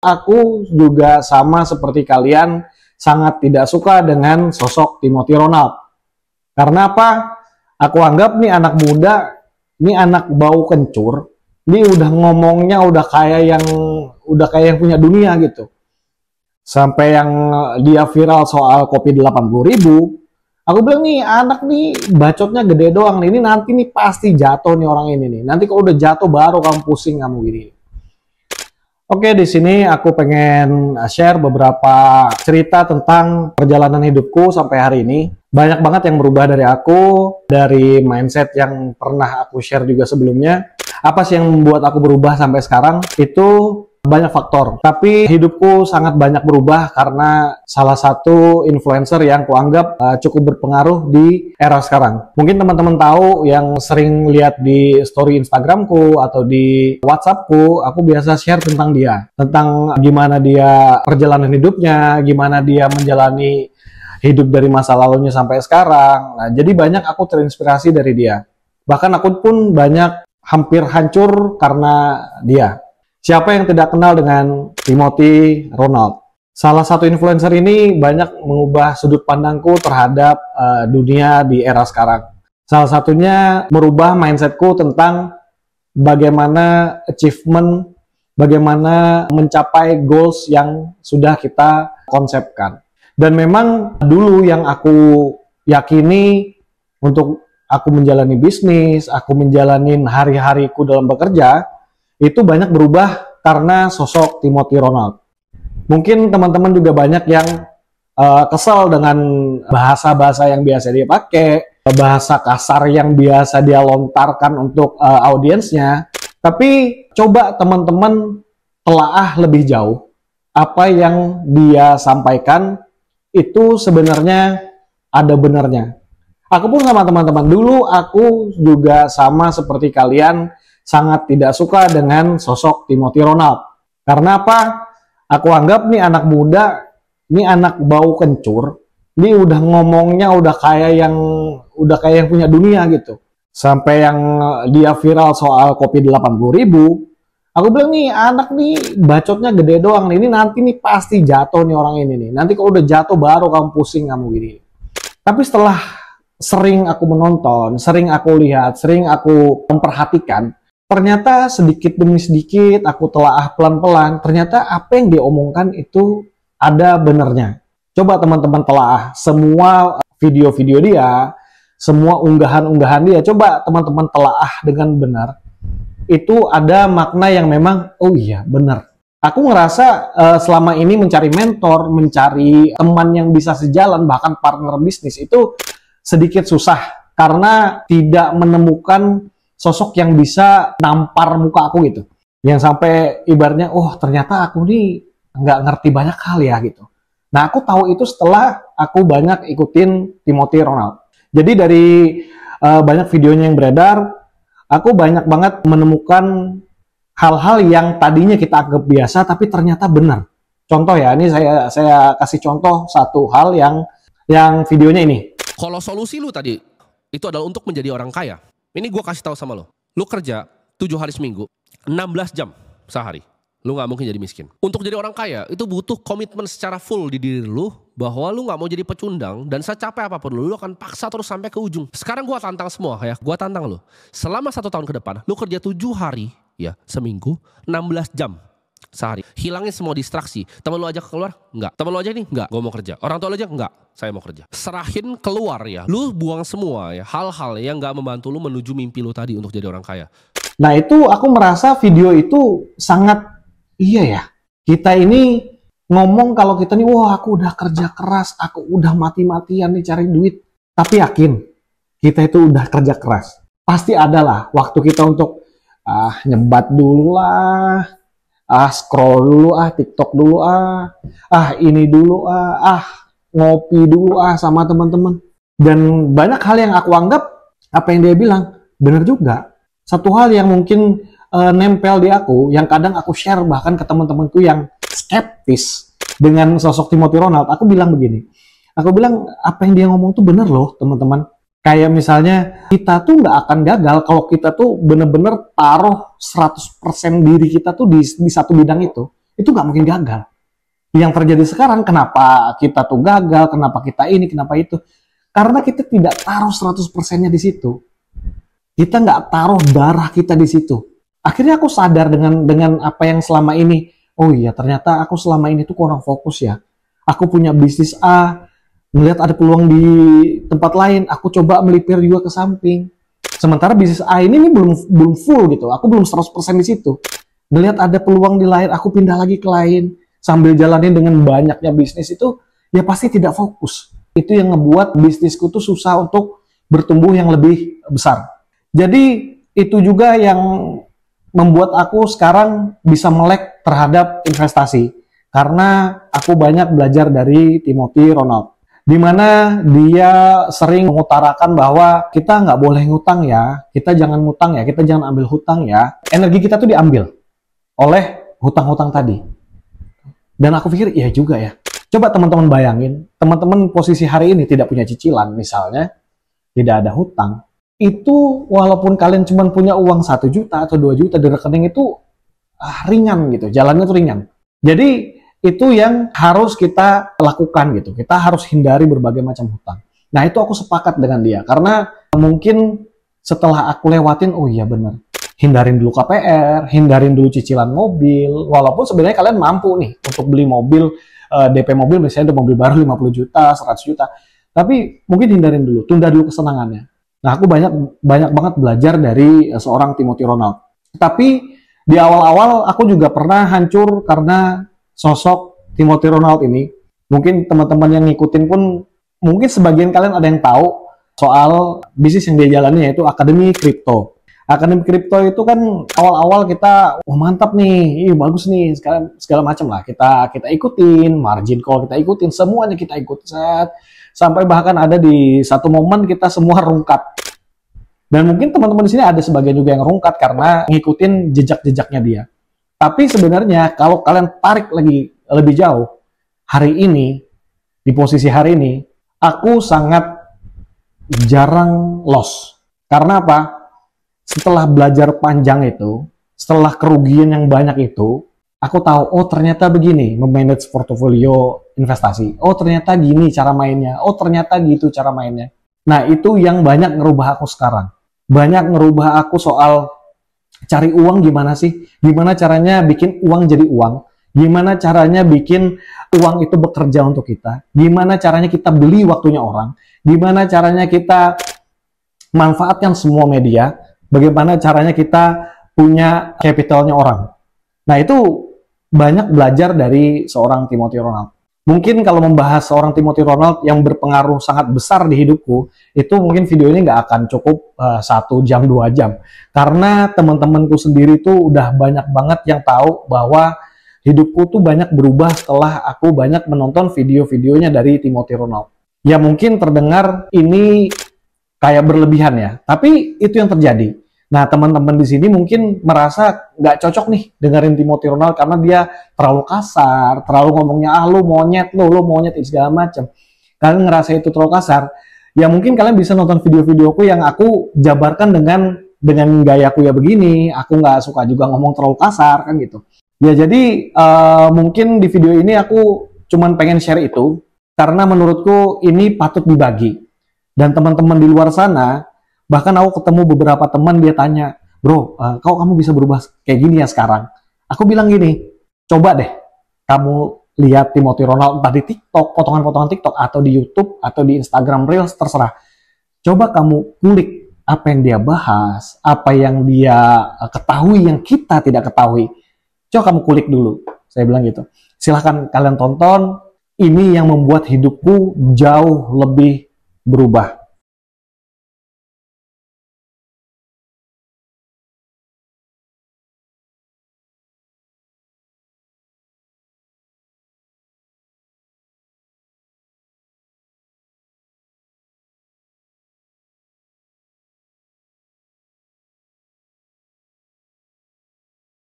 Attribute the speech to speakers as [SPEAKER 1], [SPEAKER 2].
[SPEAKER 1] aku juga sama seperti kalian sangat tidak suka dengan sosok Timothy Ronald. Karena apa? Aku anggap nih anak muda, ini anak bau kencur, ini udah ngomongnya udah kayak yang punya dunia gitu. Sampai yang dia viral soal kopi 80.000, aku bilang nih anak nih bacotnya gede doang nih, ini nanti nih pasti jatuh nih orang ini nih. Nanti kalau udah jatuh baru kamu pusing kamu gini. Oke, di sini aku pengen share beberapa cerita tentang perjalanan hidupku sampai hari ini. Banyak banget yang berubah dari aku, dari mindset yang pernah aku share juga sebelumnya. Apa sih yang membuat aku berubah sampai sekarang? Itu banyak faktor. Tapi hidupku sangat banyak berubah karena salah satu influencer yang kuanggap cukup berpengaruh di era sekarang. Mungkin teman-teman tahu yang sering lihat di story Instagramku atau di WhatsAppku, aku biasa share tentang dia. Tentang gimana dia perjalanan hidupnya, gimana dia menjalani hidup dari masa lalunya sampai sekarang. Nah, jadi banyak aku terinspirasi dari dia. Bahkan aku pun banyak hampir hancur karena dia. Siapa yang tidak kenal dengan Timothy Ronald? Salah satu influencer ini banyak mengubah sudut pandangku terhadap dunia di era sekarang. Salah satunya merubah mindsetku tentang bagaimana achievement, bagaimana mencapai goals yang sudah kita konsepkan. Dan memang dulu yang aku yakini untuk aku menjalani bisnis, aku menjalani hari-hariku dalam bekerja, itu banyak berubah karena sosok Timothy Ronald. Mungkin teman-teman juga banyak yang kesal dengan bahasa-bahasa yang biasa dia pakai, bahasa kasar yang biasa dia lontarkan untuk audiensnya. Tapi coba teman-teman telaah lebih jauh. Apa yang dia sampaikan itu sebenarnya ada benarnya. Aku pun sama teman-teman dulu, aku juga sama seperti kalian, sangat tidak suka dengan sosok Timothy Ronald. Karena apa? Aku anggap nih anak muda, ini anak bau kencur, ini udah ngomongnya udah kayak yang punya dunia gitu. Sampai yang dia viral soal kopi 80.000, aku bilang nih anak nih bacotnya gede doang nih, ini nanti nih pasti jatuh nih orang ini nih. Nanti kalau udah jatuh baru kamu pusing kamu gini. Tapi setelah sering aku menonton, sering aku lihat, sering aku memperhatikan, ternyata sedikit demi sedikit aku telaah pelan-pelan, ternyata apa yang dia omongkan itu ada benernya. Coba teman-teman telaah semua video-video dia, semua unggahan-unggahan dia, coba teman-teman telaah dengan benar. Itu ada makna yang memang, oh iya benar. Aku ngerasa selama ini mencari mentor, mencari teman yang bisa sejalan, bahkan partner bisnis itu sedikit susah karena tidak menemukan sosok yang bisa nampar muka aku gitu. Yang sampai ibaratnya, oh ternyata aku nih nggak ngerti banyak hal ya gitu. Nah aku tahu itu setelah aku banyak ikutin Timothy Ronald. Jadi dari banyak videonya yang beredar, aku banyak banget menemukan hal-hal yang tadinya kita anggap biasa tapi ternyata benar. Contoh ya, ini saya kasih contoh satu hal yang videonya ini.
[SPEAKER 2] Kalau solusi lu tadi itu adalah untuk menjadi orang kaya. Ini gue kasih tahu sama lo. Lu kerja 7 hari seminggu, 16 jam sehari. Lu gak mungkin jadi miskin. Untuk jadi orang kaya itu butuh komitmen secara full di diri lu bahwa lu gak mau jadi pecundang dan secapek apapun lu akan paksa terus sampai ke ujung. Sekarang gue tantang semua ya. Gue tantang lu. Selama 1 tahun ke depan, lu kerja 7 hari ya seminggu, 16 jam sehari. Hilangin semua distraksi. Temen lu ajak keluar? Enggak. Temen lu aja nih? Enggak. Gue mau kerja. Orang tua lu aja? Enggak. Saya mau kerja. Serahin keluar ya. Lu buang semua ya hal-hal yang gak membantu lu menuju mimpi lu tadi untuk jadi orang kaya.
[SPEAKER 1] Nah itu aku merasa video itu sangat iya ya. Kita ini ngomong kalau kita nih, wah aku udah kerja keras, aku udah mati-matian nih cari duit. Tapi yakin kita itu udah kerja keras. Pasti ada lah waktu kita untuk nyebat dulu lah, scroll dulu, TikTok dulu, ini dulu, ngopi dulu, sama teman-teman. Dan banyak hal yang aku anggap, apa yang dia bilang, benar juga. Satu hal yang mungkin nempel di aku, yang kadang aku share bahkan ke teman-temanku yang skeptis dengan sosok Timothy Ronald, aku bilang begini. Aku bilang, apa yang dia ngomong tuh benar loh, teman-teman. Kayak misalnya, kita tuh nggak akan gagal kalau kita tuh bener-bener taruh 100% diri kita tuh di satu bidang itu. itu nggak mungkin gagal. Yang terjadi sekarang, kenapa kita tuh gagal, kenapa kita ini, kenapa itu. Karena kita tidak taruh 100%-nya di situ. Kita nggak taruh darah kita di situ. Akhirnya aku sadar dengan apa yang selama ini, oh iya ternyata aku selama ini tuh kurang fokus ya. Aku punya bisnis A, melihat ada peluang di tempat lain, aku coba melipir juga ke samping. Sementara bisnis A ini belum full gitu, aku belum 100% di situ. Melihat ada peluang di lain, aku pindah lagi ke lain. Sambil jalanin dengan banyaknya bisnis itu, ya pasti tidak fokus. Itu yang ngebuat bisnisku tuh susah untuk bertumbuh yang lebih besar. Jadi itu juga yang membuat aku sekarang bisa melek terhadap investasi. Karena aku banyak belajar dari Timothy Ronald. Di mana dia sering mengutarakan bahwa kita nggak boleh ngutang ya, kita jangan ngutang ya, kita jangan ambil hutang ya. Energi kita tuh diambil oleh hutang-hutang tadi. Dan aku pikir, iya juga ya. Coba teman-teman bayangin, teman-teman posisi hari ini tidak punya cicilan, misalnya, tidak ada hutang. Itu walaupun kalian cuma punya uang 1 juta atau 2 juta di rekening itu ringan gitu, jalannya tuh ringan. Jadi itu yang harus kita lakukan gitu. Kita harus hindari berbagai macam hutang. Nah itu aku sepakat dengan dia, karena mungkin setelah aku lewatin, oh iya bener. Hindarin dulu KPR, hindarin dulu cicilan mobil, walaupun sebenarnya kalian mampu nih untuk beli mobil, DP mobil misalnya ada mobil baru 50 juta, 100 juta, tapi mungkin hindarin dulu, tunda dulu kesenangannya. Nah aku banyak banget belajar dari seorang Timothy Ronald. Tapi di awal-awal aku juga pernah hancur karena sosok Timothy Ronald ini. Mungkin teman-teman yang ngikutin pun, mungkin sebagian kalian ada yang tahu soal bisnis yang dia jalani, yaitu Akademi Kripto. Akademi Kripto itu kan awal-awal kita, wah mantap nih, bagus nih, segala macam lah. Kita ikutin, margin call kita ikutin, semuanya kita ikut. Sampai bahkan ada di satu momen kita semua rungkat. Dan mungkin teman-teman di sini ada sebagian juga yang rungkat karena ngikutin jejak-jejaknya dia. Tapi sebenarnya kalau kalian tarik lagi lebih jauh, hari ini, di posisi hari ini, aku sangat jarang loss. Karena apa? Setelah belajar panjang itu, setelah kerugian yang banyak itu, aku tahu, oh ternyata begini memanage portofolio investasi. Oh ternyata gini cara mainnya. Oh ternyata gitu cara mainnya. Nah itu yang banyak ngerubah aku sekarang. Banyak ngerubah aku soal cari uang gimana sih? Gimana caranya bikin uang jadi uang? Gimana caranya bikin uang itu bekerja untuk kita? Gimana caranya kita beli waktunya orang? Gimana caranya kita manfaatkan semua media? Bagaimana caranya kita punya capitalnya orang. Nah itu banyak belajar dari seorang Timothy Ronald. Mungkin kalau membahas seorang Timothy Ronald yang berpengaruh sangat besar di hidupku, itu mungkin video ini nggak akan cukup 1 jam, 2 jam. Karena teman-temanku sendiri tuh udah banyak banget yang tahu bahwa hidupku tuh banyak berubah setelah aku banyak menonton video-videonya dari Timothy Ronald. Ya mungkin terdengar ini kayak berlebihan ya, tapi itu yang terjadi. Nah teman-teman di sini mungkin merasa nggak cocok nih dengerin Timothy Ronald karena dia terlalu kasar, terlalu ngomongnya lu monyet, lu monyet segala macam. Kalian ngerasa itu terlalu kasar, ya mungkin kalian bisa nonton video-videoku yang aku jabarkan dengan gayaku ya begini. Aku nggak suka juga ngomong terlalu kasar kan gitu. Ya jadi mungkin di video ini aku cuman pengen share itu karena menurutku ini patut dibagi. Dan teman-teman di luar sana, bahkan aku ketemu beberapa teman, dia tanya, bro, kok kamu bisa berubah kayak gini ya sekarang? Aku bilang gini, coba deh kamu lihat Timothy Ronald entah di TikTok, potongan-potongan TikTok, atau di YouTube, atau di Instagram Reels, terserah. Coba kamu kulik apa yang dia bahas, apa yang dia ketahui yang kita tidak ketahui. Coba kamu kulik dulu, saya bilang gitu. Silahkan kalian tonton, ini yang membuat hidupku jauh lebih berubah.